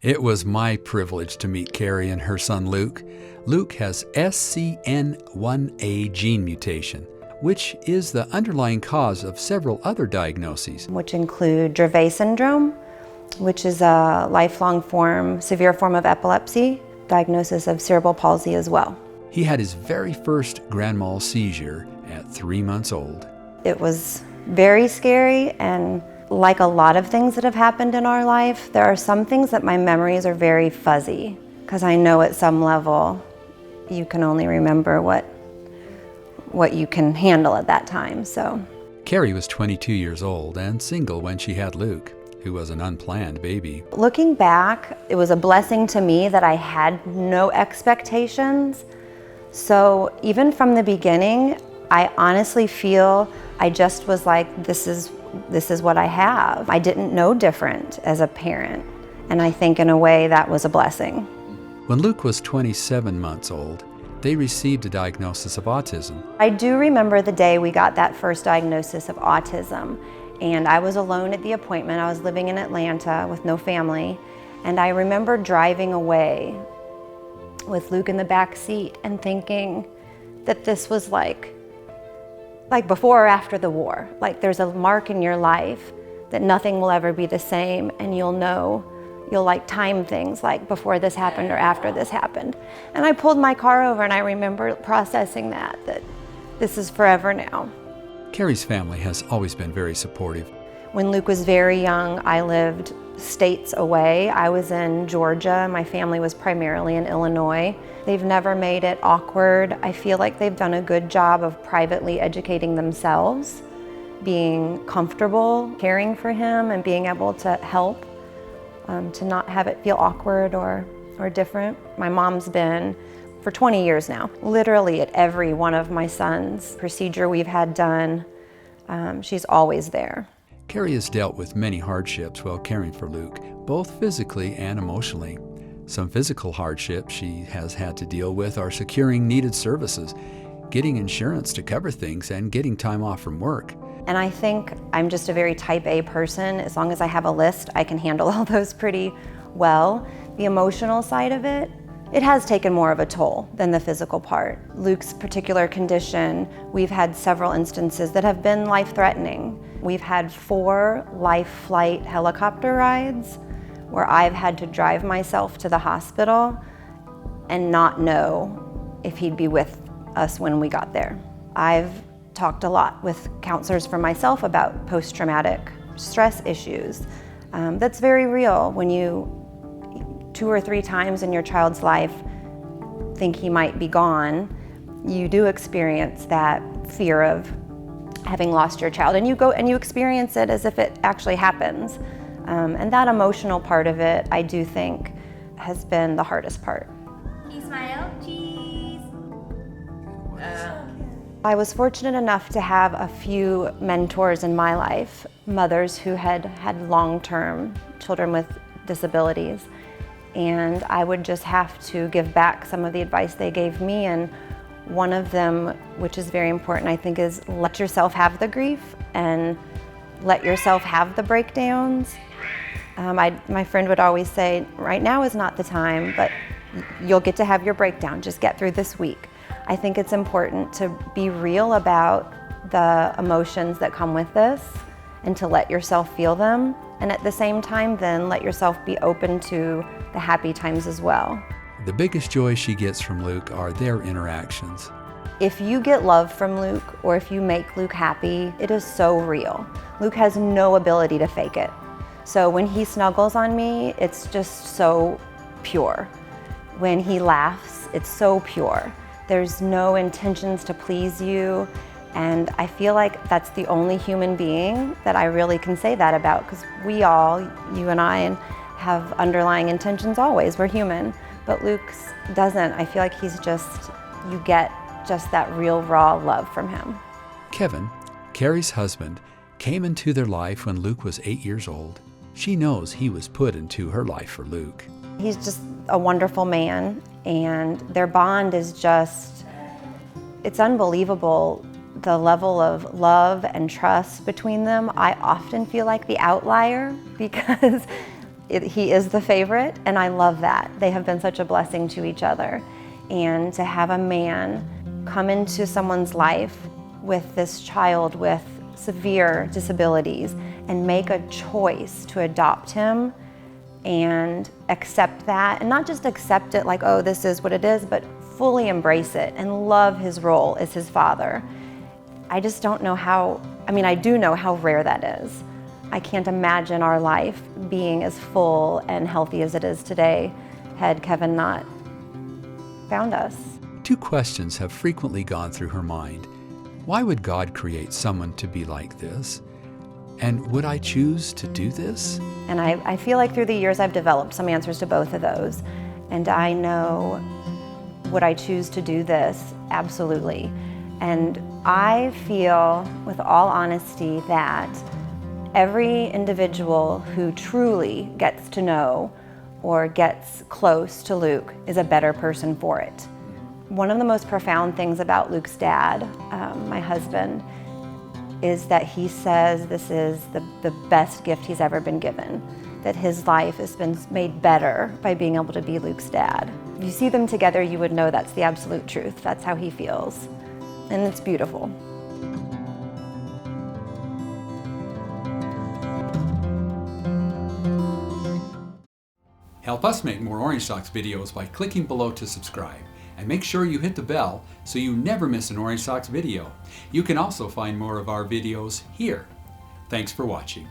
It was my privilege to meet Carrie and her son Luke. Luke has SCN1A gene mutation, which is the underlying cause of several other diagnoses, which include Gervais syndrome, which is a lifelong severe form of epilepsy, diagnosis of cerebral palsy as well. He had his very first grand mal seizure at 3 months old. It was very scary, and like a lot of things that have happened in our life, there are some things that my memories are very fuzzy, because I know at some level you can only remember what you can handle at that time. So Carrie was 22 years old and single when she had Luke, who was an unplanned baby. Looking back, it was a blessing to me that I had no expectations. So even from the beginning, I honestly feel I just was like, this is what I have. I didn't know different as a parent, and I think in a way that was a blessing. When Luke was 27 months old, they received a diagnosis of autism. I do remember the day we got that first diagnosis of autism, and I was alone at the appointment. I was living in Atlanta with no family, and I remember driving away with Luke in the back seat and thinking that this was like before or after the war. Like there's a mark in your life that nothing will ever be the same, and you'll like time things like before this happened or after this happened. And I pulled my car over and I remember processing that this is forever now. Carrie's family has always been very supportive. When Luke was very young, I lived states away. I was in Georgia. My family was primarily in Illinois. They've never made it awkward. I feel like they've done a good job of privately educating themselves, being comfortable, caring for him, and being able to help, to not have it feel awkward or different. My mom's been, for 20 years now, literally at every one of my son's procedure we've had done, she's always there. Carrie has dealt with many hardships while caring for Luke, both physically and emotionally. Some physical hardships she has had to deal with are securing needed services, getting insurance to cover things, and getting time off from work. And I think I'm just a very type A person. As long as I have a list, I can handle all those pretty well. The emotional side of it has taken more of a toll than the physical part. Luke's particular condition, we've had several instances that have been life-threatening. We've had 4 life flight helicopter rides where I've had to drive myself to the hospital and not know if he'd be with us when we got there. I've talked a lot with counselors for myself about post-traumatic stress issues. That's very real when you 2 or 3 times in your child's life think he might be gone. You do experience that fear of having lost your child, and you go and you experience it as if it actually happens. And that emotional part of it, I do think, has been the hardest part. Can you smile? Cheese! I was fortunate enough to have a few mentors in my life, mothers who had long-term children with disabilities. And I would just have to give back some of the advice they gave me. And one of them, which is very important, I think, is let yourself have the grief and let yourself have the breakdowns. My friend would always say, right now is not the time, but you'll get to have your breakdown. Just get through this week. I think it's important to be real about the emotions that come with this and to let yourself feel them. And at the same time, then let yourself be open to the happy times as well. The biggest joy she gets from Luke are their interactions. If you get love from Luke, or if you make Luke happy, it is so real. Luke has no ability to fake it. So when he snuggles on me, it's just so pure. When he laughs, it's so pure. There's no intentions to please you. And I feel like that's the only human being that I really can say that about, because we all, you and I, have underlying intentions always. We're human. But Luke's doesn't. I feel like he's just, you get just that real raw love from him. Kevin, Carrie's husband, came into their life when Luke was 8 years old. She knows he was put into her life for Luke. He's just a wonderful man, and their bond is just, it's unbelievable, the level of love and trust between them. I often feel like the outlier because he is the favorite, and I love that. They have been such a blessing to each other. And to have a man come into someone's life with this child with severe disabilities and make a choice to adopt him and accept that, and not just accept it like, oh, this is what it is, but fully embrace it and love his role as his father. I just don't know how, I do know how rare that is. I can't imagine our life being as full and healthy as it is today had Kevin not found us. Two questions have frequently gone through her mind. Why would God create someone to be like this? And would I choose to do this? And I feel like through the years I've developed some answers to both of those. And I know, would I choose to do this? Absolutely. And I feel, with all honesty, that every individual who truly gets to know or gets close to Luke is a better person for it. One of the most profound things about Luke's dad, my husband, is that he says this is the best gift he's ever been given, that his life has been made better by being able to be Luke's dad. If you see them together, you would know that's the absolute truth. That's how he feels. And it's beautiful. Help us make more Orange Socks videos by clicking below to subscribe. And make sure you hit the bell so you never miss an Orange Socks video. You can also find more of our videos here. Thanks for watching.